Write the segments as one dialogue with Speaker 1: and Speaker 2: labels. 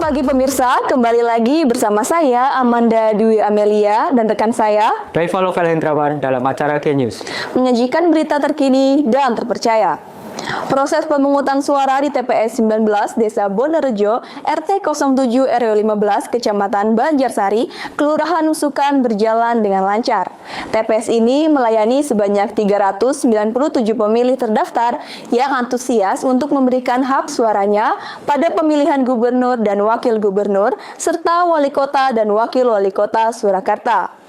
Speaker 1: pagi pemirsa, kembali lagi bersama saya Amanda Dwi Amelia dan rekan saya
Speaker 2: Daifalo Valendrawan dalam acara Genius
Speaker 1: menyajikan berita terkini dan terpercaya. Proses pemungutan suara di TPS 19 Desa Bonerejo, RT 07 RW 15, Kecamatan Banjarsari, Kelurahan Nusukan berjalan dengan lancar. TPS ini melayani sebanyak 397 pemilih terdaftar yang antusias untuk memberikan hak suaranya pada pemilihan gubernur dan wakil gubernur, serta wali kota dan wakil wali kota Surakarta.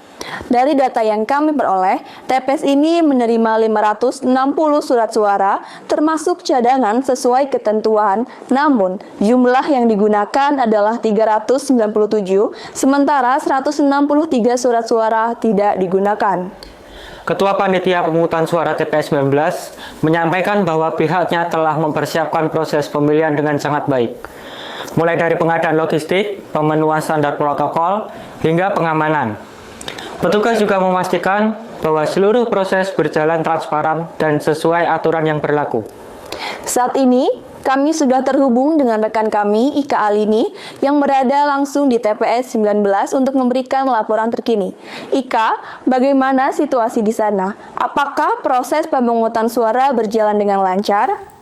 Speaker 1: Dari data yang kami peroleh, TPS ini menerima 560 surat suara, termasuk cadangan sesuai ketentuan, namun jumlah yang digunakan adalah 397, sementara 163 surat suara tidak digunakan.
Speaker 2: Ketua Panitia Pemungutan Suara TPS 19 menyampaikan bahwa pihaknya telah mempersiapkan proses pemilihan dengan sangat baik, mulai dari pengadaan logistik, pemenuhan standar protokol, hingga pengamanan. Petugas juga memastikan bahwa seluruh proses berjalan transparan dan sesuai aturan yang berlaku.
Speaker 1: Saat ini, kami sudah terhubung dengan rekan kami, Ika Alini, yang berada langsung di TPS 19 untuk memberikan laporan terkini. Ika, bagaimana situasi di sana? Apakah proses pemungutan suara berjalan dengan lancar?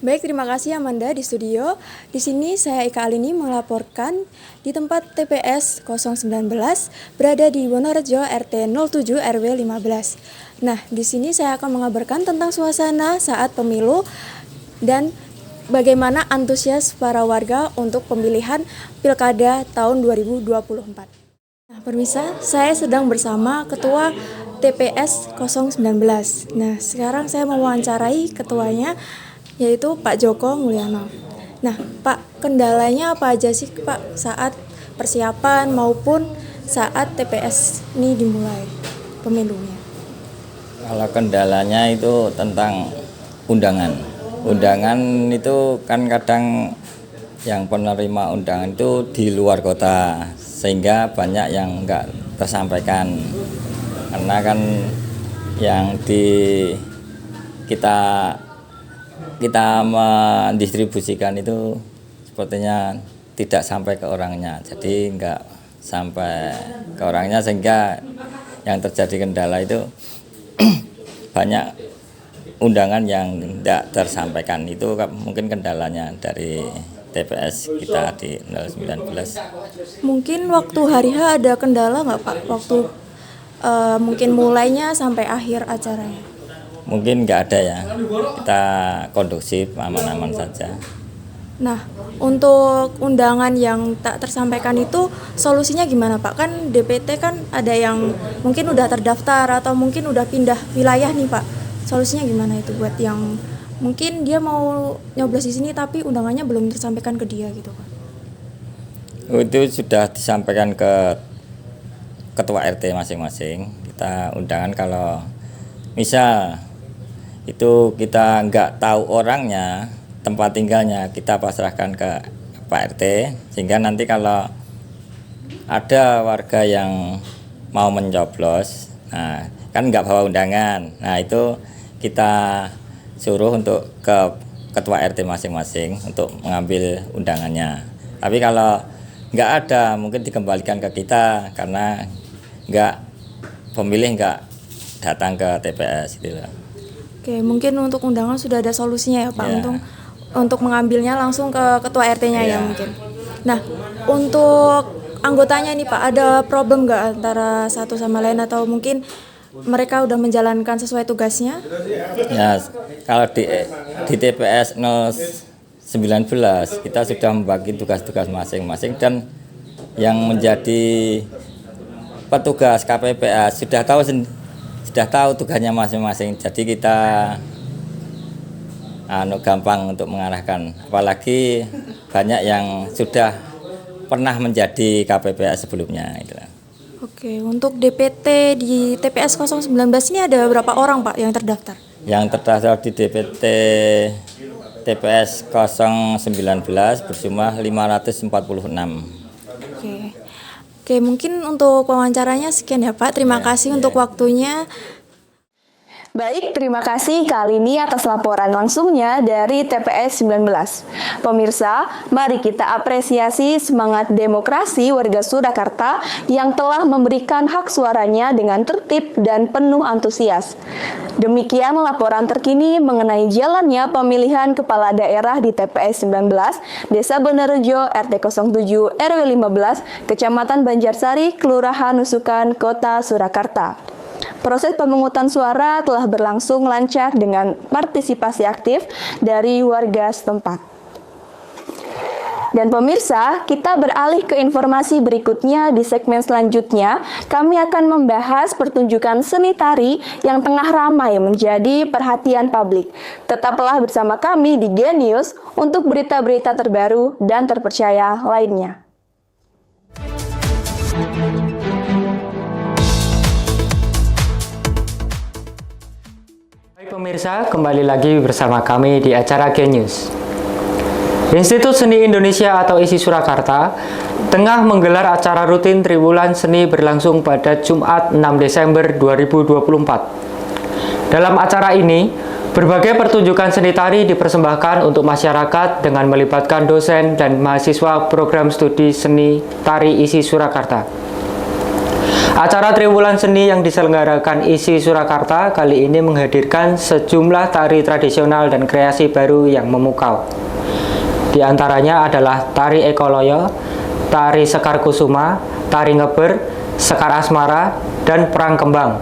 Speaker 3: Baik, terima kasih Amanda di studio. Di sini saya Ika Alini melaporkan di tempat TPS 019 berada di Wonorejo RT 07 RW 15. Nah, di sini saya akan mengabarkan tentang suasana saat pemilu dan bagaimana antusias para warga untuk pemilihan Pilkada tahun 2024. Nah, pemirsa, saya sedang bersama Ketua TPS 019. Nah, sekarang saya mewawancarai ketuanya, yaitu Pak Joko Mulyono. Nah, Pak, kendalanya apa aja sih Pak saat persiapan maupun saat TPS ini dimulai pemilunya?
Speaker 4: Kalau kendalanya itu tentang undangan. Undangan itu kan kadang yang penerima undangan itu di luar kota, sehingga banyak yang enggak tersampaikan. Karena kan yang kita mendistribusikan itu sepertinya tidak sampai ke orangnya, jadi enggak sampai ke orangnya, sehingga yang terjadi kendala itu banyak undangan yang tidak tersampaikan. Itu mungkin kendalanya dari TPS kita di 019.
Speaker 3: Mungkin waktu hari H ada kendala nggak Pak? Waktu mungkin mulainya sampai akhir acaranya?
Speaker 4: Mungkin nggak ada ya, kita kondusif, aman-aman saja.
Speaker 3: Nah, untuk undangan yang tak tersampaikan itu solusinya gimana Pak? Kan DPT kan ada yang mungkin udah terdaftar atau mungkin udah pindah wilayah nih Pak. Solusinya gimana itu buat yang mungkin dia mau nyoblos di sini tapi undangannya belum tersampaikan ke dia gitu Pak?
Speaker 4: Itu sudah disampaikan ke ketua RT masing-masing. Kita undangan kalau misal itu kita nggak tahu orangnya, tempat tinggalnya, kita pasrahkan ke Pak RT, sehingga nanti kalau ada warga yang mau mencoblos, nah kan nggak bawa undangan, nah itu kita suruh untuk ke ketua RT masing-masing untuk mengambil undangannya. Tapi kalau nggak ada, mungkin dikembalikan ke kita karena pemilih nggak datang ke TPS gitu.
Speaker 3: Oke, mungkin untuk undangan sudah ada solusinya ya Pak,
Speaker 4: Ya.
Speaker 3: Untuk mengambilnya langsung ke ketua RT-nya ya
Speaker 4: Ya.
Speaker 3: mungkin. Nah, untuk anggotanya nih Pak, ada problem nggak antara satu sama lain atau mungkin mereka udah menjalankan sesuai tugasnya?
Speaker 4: Ya, kalau di TPS 019 kita sudah membagi tugas-tugas masing-masing, dan yang menjadi petugas KPPS sudah tahu tugasnya masing-masing, jadi kita gampang untuk mengarahkan, apalagi banyak yang sudah pernah menjadi KPPS sebelumnya gitu.
Speaker 3: Oke, untuk DPT di TPS 019 ini ada berapa orang Pak yang terdaftar?
Speaker 4: Yang terdaftar di DPT TPS 019 berjumlah 546.
Speaker 3: Oke, mungkin untuk wawancaranya sekian ya Pak. Terima kasih untuk waktunya.
Speaker 1: Baik, terima kasih kali ini atas laporan langsungnya dari TPS 19. Pemirsa, mari kita apresiasi semangat demokrasi warga Surakarta yang telah memberikan hak suaranya dengan tertib dan penuh antusias. Demikian laporan terkini mengenai jalannya pemilihan kepala daerah di TPS 19, Desa Bonerejo, RT 07 RW 15, Kecamatan Banjarsari, Kelurahan Nusukan, Kota Surakarta. Proses pemungutan suara telah berlangsung lancar dengan partisipasi aktif dari warga setempat. Dan pemirsa, kita beralih ke informasi berikutnya di segmen selanjutnya. Kami akan membahas pertunjukan seni tari yang tengah ramai menjadi perhatian publik. Tetaplah bersama kami di Genius untuk berita-berita terbaru dan terpercaya lainnya.
Speaker 2: Baik pemirsa, kembali lagi bersama kami di acara Genius. Institut Seni Indonesia atau ISI Surakarta tengah menggelar acara rutin Triwulan Seni berlangsung pada Jumat 6 Desember 2024. Dalam acara ini, berbagai pertunjukan seni tari dipersembahkan untuk masyarakat dengan melibatkan dosen dan mahasiswa program studi seni tari ISI Surakarta. Acara Triwulan Seni yang diselenggarakan ISI Surakarta kali ini menghadirkan sejumlah tari tradisional dan kreasi baru yang memukau. Di antaranya adalah tari ekoloyo, tari sekar kusuma, tari ngeber, sekar asmara, dan perang kembang.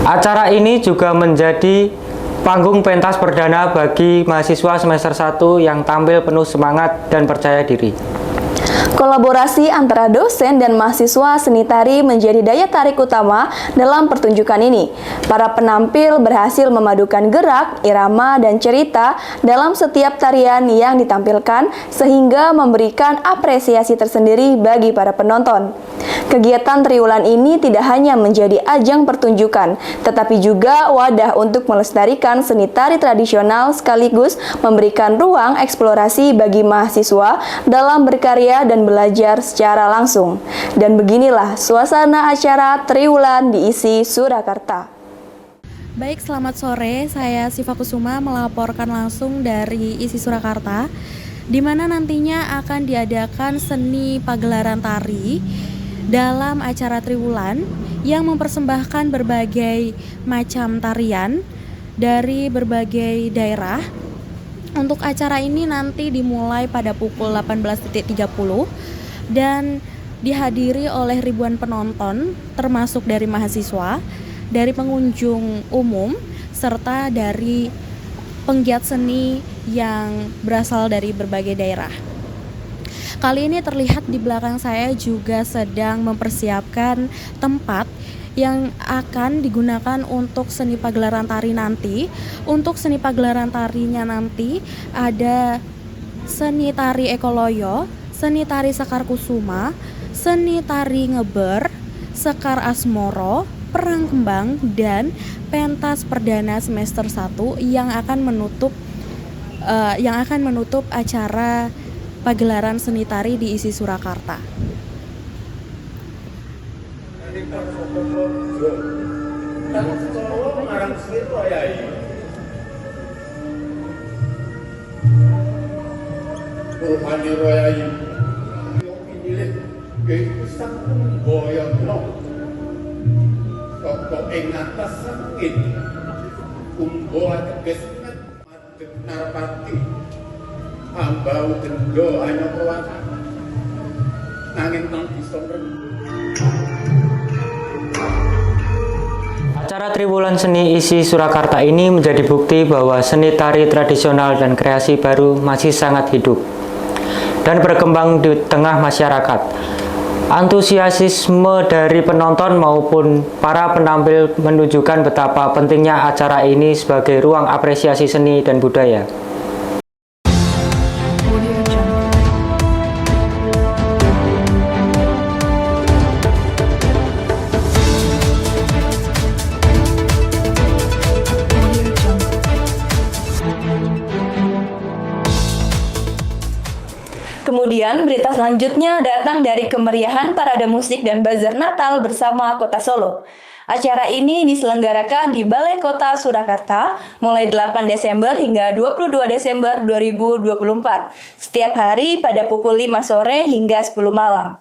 Speaker 2: Acara ini juga menjadi panggung pentas perdana bagi mahasiswa semester 1 yang tampil penuh semangat dan percaya diri.
Speaker 1: Kolaborasi antara dosen dan mahasiswa seni tari menjadi daya tarik utama dalam pertunjukan ini. Para penampil berhasil memadukan gerak, irama, dan cerita dalam setiap tarian yang ditampilkan sehingga memberikan apresiasi tersendiri bagi para penonton. Kegiatan Triwulan ini tidak hanya menjadi ajang pertunjukan, tetapi juga wadah untuk melestarikan seni tari tradisional sekaligus memberikan ruang eksplorasi bagi mahasiswa dalam berkarya dan belajar secara langsung. Dan beginilah suasana acara Triwulan di ISI Surakarta.
Speaker 3: Baik, selamat sore. Saya Siva Kusuma melaporkan langsung dari ISI Surakarta, di mana nantinya akan diadakan seni pagelaran tari dalam acara Triwulan yang mempersembahkan berbagai macam tarian dari berbagai daerah. Untuk acara ini nanti dimulai pada pukul 18.30 dan dihadiri oleh ribuan penonton termasuk dari mahasiswa, dari pengunjung umum, serta dari penggiat seni yang berasal dari berbagai daerah. Kali ini terlihat di belakang saya juga sedang mempersiapkan tempat yang akan digunakan untuk seni pagelaran tari nanti. Untuk seni pagelaran tarinya nanti ada seni tari ekoloyo, seni tari sekar kusuma, seni tari ngeber, sekar asmoro, perang kembang, dan pentas perdana semester 1 yang akan menutup acara pagelaran seni tari di ISI Surakarta.
Speaker 5: Ambau dendo hanya perwata nangin nang bisa.
Speaker 2: Acara Triwulan Seni ISI Surakarta ini menjadi bukti bahwa seni tari tradisional dan kreasi baru masih sangat hidup dan berkembang di tengah masyarakat. Antusiasme dari penonton maupun para penampil menunjukkan betapa pentingnya acara ini sebagai ruang apresiasi seni dan budaya.
Speaker 1: Kemudian berita selanjutnya datang dari kemeriahan parade musik dan bazar Natal bersama Kota Solo. Acara ini diselenggarakan di Balai Kota Surakarta mulai 8 Desember hingga 22 Desember 2024, setiap hari pada pukul 5 sore hingga 10 malam.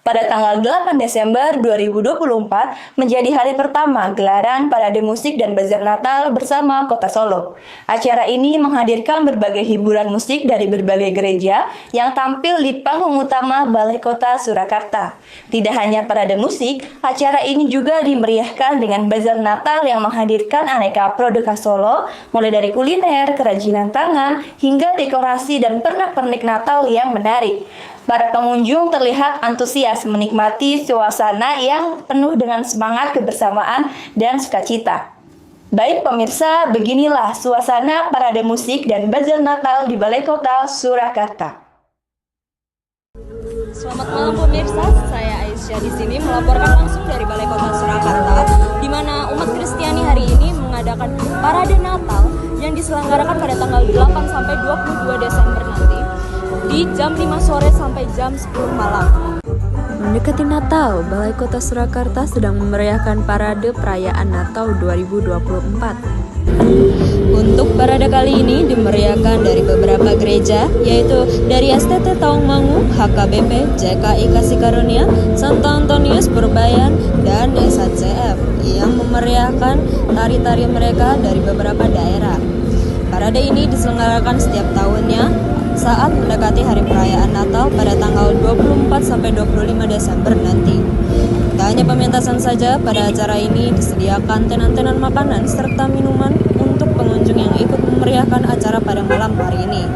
Speaker 1: Pada tanggal 8 Desember 2024 menjadi hari pertama gelaran parade musik dan bazar Natal bersama Kota Solo. Acara ini menghadirkan berbagai hiburan musik dari berbagai gereja yang tampil di panggung utama Balai Kota Surakarta. Tidak hanya parade musik, acara ini juga dimeriahkan dengan bazar Natal yang menghadirkan aneka produk khas Solo, mulai dari kuliner, kerajinan tangan, hingga dekorasi dan pernak-pernik Natal yang menarik. Para pengunjung terlihat antusias menikmati suasana yang penuh dengan semangat kebersamaan dan sukacita. Baik pemirsa, beginilah suasana parade musik dan bazar Natal di Balai Kota Surakarta.
Speaker 6: Selamat malam pemirsa, saya Aisyah di sini melaporkan langsung dari Balai Kota Surakarta, di mana umat Kristiani hari ini mengadakan parade Natal yang diselenggarakan pada tanggal 8 sampai 22 Desember nanti di jam 5 sore sampai jam 10 malam.
Speaker 7: Mendekati Natal, Balai Kota Surakarta sedang memeriahkan parade perayaan Natal 2024.
Speaker 6: Untuk parade kali ini dimeriahkan dari beberapa gereja, yaitu dari STT Tawangmangu, HKBP, JKI Kasih Karunia, Santo Antonius Purbayan, dan SHCF yang memeriahkan tari-tari mereka dari beberapa daerah. Parade ini diselenggarakan setiap tahunnya saat mendekati hari perayaan Natal pada tanggal 24 sampai 25 Desember nanti. Tak hanya pementasan saja, pada acara ini disediakan tenan-tenan makanan serta minuman untuk pengunjung yang ikut memeriahkan acara pada malam hari ini.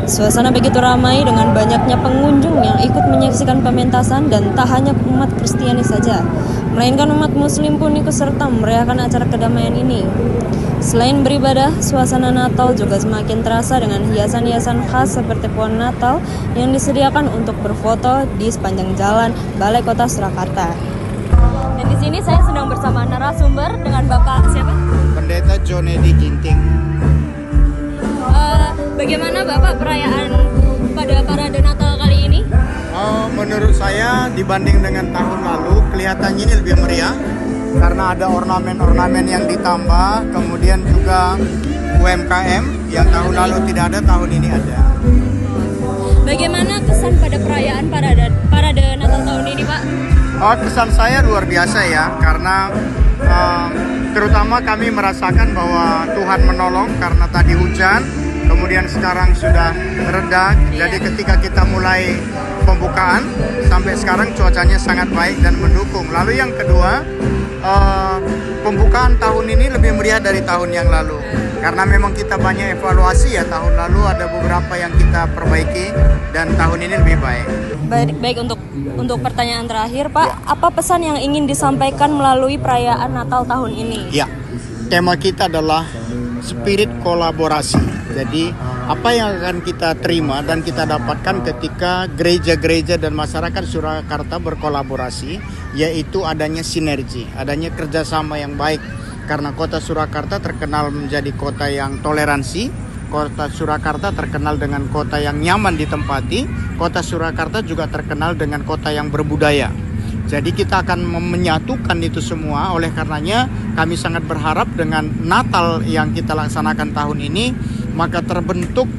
Speaker 6: Suasana begitu ramai dengan banyaknya pengunjung yang ikut menyaksikan pementasan, dan tak hanya umat Kristiani saja, melainkan umat Muslim pun ikut serta memeriahkan acara kedamaian ini. Selain beribadah, suasana Natal juga semakin terasa dengan hiasan-hiasan khas seperti pohon Natal yang disediakan untuk berfoto di sepanjang jalan Balai Kota Surakarta. Dan di sini saya sedang bersama narasumber dengan Bapak siapa?
Speaker 8: Pendeta Jonedi Ginting.
Speaker 6: Bagaimana Bapak perayaan pada parade Natal kali ini?
Speaker 8: Menurut saya dibanding dengan tahun lalu kelihatannya ini lebih meriah karena ada ornamen-ornamen yang ditambah, kemudian juga UMKM yang tahun lalu tidak ada, tahun ini ada.
Speaker 6: Bagaimana kesan pada perayaan parade Natal tahun ini, Pak?
Speaker 8: Kesan saya luar biasa ya, karena terutama kami merasakan bahwa Tuhan menolong karena tadi hujan, kemudian sekarang sudah reda. Jadi ketika kita mulai pembukaan sampai sekarang cuacanya sangat baik dan mendukung. Lalu yang kedua, pembukaan tahun ini lebih meriah dari tahun yang lalu karena memang kita banyak evaluasi ya. Tahun lalu ada beberapa yang kita perbaiki dan tahun ini lebih baik.
Speaker 6: Baik untuk pertanyaan terakhir, Pak, apa pesan yang ingin disampaikan melalui perayaan Natal tahun ini?
Speaker 8: Ya, tema kita adalah spirit kolaborasi. Jadi apa yang akan kita terima dan kita dapatkan ketika gereja-gereja dan masyarakat Surakarta berkolaborasi, yaitu adanya sinergi, adanya kerjasama yang baik. Karena kota Surakarta terkenal menjadi kota yang toleransi, kota Surakarta terkenal dengan kota yang nyaman ditempati, kota Surakarta juga terkenal dengan kota yang berbudaya. Jadi kita akan menyatukan itu semua. Oleh karenanya kami sangat berharap dengan Natal yang kita laksanakan tahun ini, maka terbentuk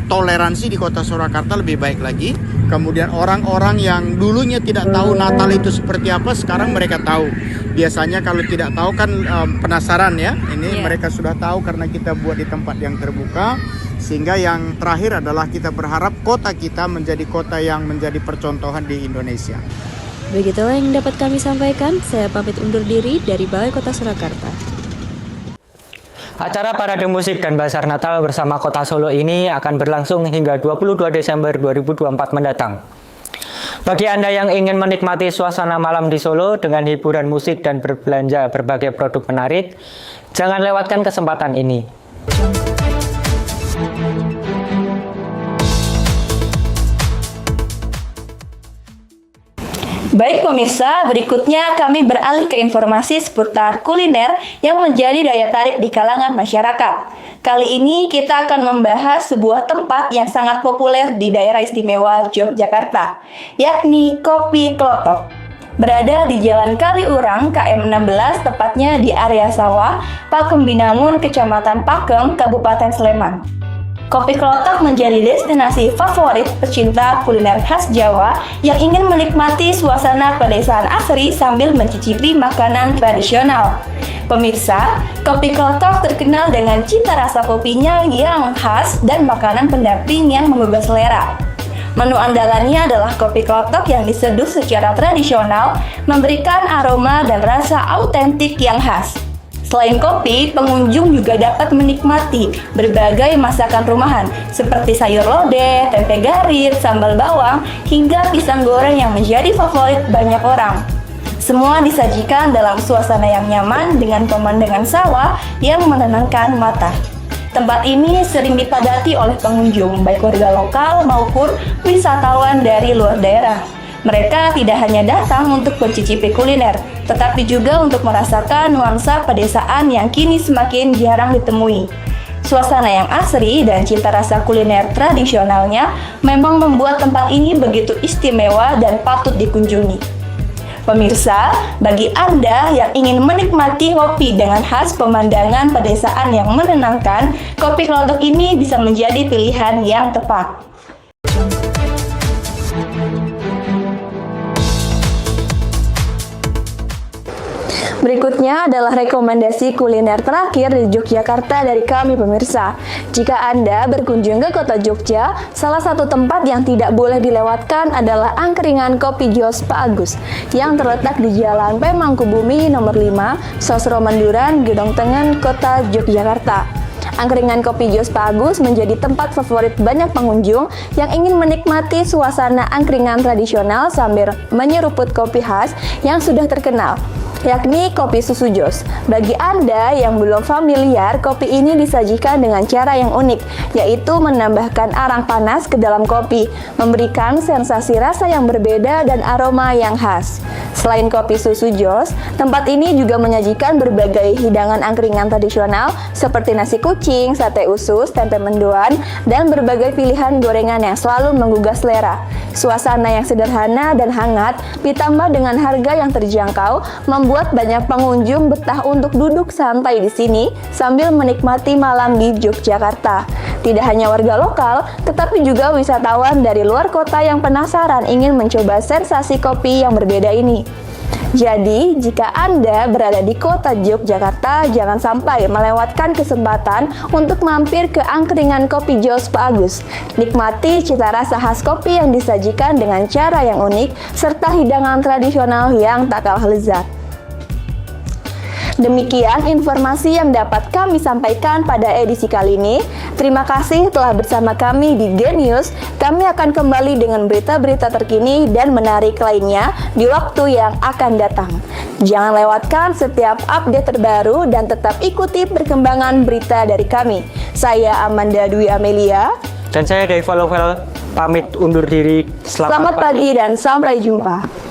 Speaker 8: toleransi di kota Surakarta lebih baik lagi. Kemudian orang-orang yang dulunya tidak tahu Natal itu seperti apa, sekarang mereka tahu. Biasanya kalau tidak tahu kan penasaran ya. Ini mereka sudah tahu karena kita buat di tempat yang terbuka. Sehingga yang terakhir adalah kita berharap kota kita menjadi kota yang menjadi percontohan di Indonesia.
Speaker 7: Begitulah yang dapat kami sampaikan. Saya pamit undur diri dari Balai Kota Surakarta.
Speaker 2: Acara parade musik dan bazar Natal bersama Kota Solo ini akan berlangsung hingga 22 Desember 2024 mendatang. Bagi Anda yang ingin menikmati suasana malam di Solo dengan hiburan musik dan berbelanja berbagai produk menarik, jangan lewatkan kesempatan ini.
Speaker 1: Baik pemirsa, berikutnya kami beralih ke informasi seputar kuliner yang menjadi daya tarik di kalangan masyarakat. Kali ini kita akan membahas sebuah tempat yang sangat populer di daerah istimewa Yogyakarta, yakni Kopi Klotok. Berada di Jalan Kaliurang KM 16, tepatnya di area sawah, Pakem Binangun, Kecamatan Pakem, Kabupaten Sleman. Kopi Klotok menjadi destinasi favorit pecinta kuliner khas Jawa yang ingin menikmati suasana pedesaan asri sambil mencicipi makanan tradisional. Pemirsa, Kopi Klotok terkenal dengan cita rasa kopinya yang khas dan makanan pendamping yang menggugah selera. Menu andalannya adalah kopi klotok yang diseduh secara tradisional, memberikan aroma dan rasa autentik yang khas. Selain kopi, pengunjung juga dapat menikmati berbagai masakan rumahan seperti sayur lodeh, tempe garis, sambal bawang, hingga pisang goreng yang menjadi favorit banyak orang. Semua disajikan dalam suasana yang nyaman dengan pemandangan sawah yang menenangkan mata. Tempat ini sering dipadati oleh pengunjung, baik warga lokal maupun wisatawan dari luar daerah. Mereka tidak hanya datang untuk mencicipi kuliner, tetapi juga untuk merasakan nuansa pedesaan yang kini semakin jarang ditemui. Suasana yang asri dan cita rasa kuliner tradisionalnya memang membuat tempat ini begitu istimewa dan patut dikunjungi. Pemirsa, bagi Anda yang ingin menikmati kopi dengan khas pemandangan pedesaan yang menenangkan, Kopi Klotok ini bisa menjadi pilihan yang tepat. Berikutnya adalah rekomendasi kuliner terakhir di Yogyakarta dari kami pemirsa. Jika Anda berkunjung ke kota Jogja, salah satu tempat yang tidak boleh dilewatkan adalah angkringan Kopi Jos Pak Agus yang terletak di Jalan P. Mangkubumi nomor 5, Sosro Manduran, Gedong Tengen, Kota Yogyakarta. Angkringan Kopi Jos Pak Agus menjadi tempat favorit banyak pengunjung yang ingin menikmati suasana angkringan tradisional sambil menyeruput kopi khas yang sudah terkenal, yakni kopi susu Jos. Bagi Anda yang belum familiar, kopi ini disajikan dengan cara yang unik, yaitu menambahkan arang panas ke dalam kopi, memberikan sensasi rasa yang berbeda dan aroma yang khas. Selain kopi susu Jos, tempat ini juga menyajikan berbagai hidangan angkringan tradisional seperti nasi kucing, sate usus, tempe mendoan, dan berbagai pilihan gorengan yang selalu menggugah selera. Suasana yang sederhana dan hangat, ditambah dengan harga yang terjangkau, membuat banyak pengunjung betah untuk duduk santai di sini sambil menikmati malam di Yogyakarta. Tidak hanya warga lokal, tetapi juga wisatawan dari luar kota yang penasaran ingin mencoba sensasi kopi yang berbeda ini. Jadi, jika Anda berada di kota Yogyakarta, jangan sampai melewatkan kesempatan untuk mampir ke angkringan Kopi Jos Pak Agus. Nikmati cita rasa khas kopi yang disajikan dengan cara yang unik, serta hidangan tradisional yang tak kalah lezat. Demikian informasi yang dapat kami sampaikan pada edisi kali ini. Terima kasih telah bersama kami di Genius. Kami akan kembali dengan berita-berita terkini dan menarik lainnya di waktu yang akan datang. Jangan lewatkan setiap update terbaru dan tetap ikuti perkembangan berita dari kami. Saya Amanda Dwi Amelia.
Speaker 2: Dan saya Dave Lovel pamit undur diri.
Speaker 1: Selamat pagi dan sampai jumpa.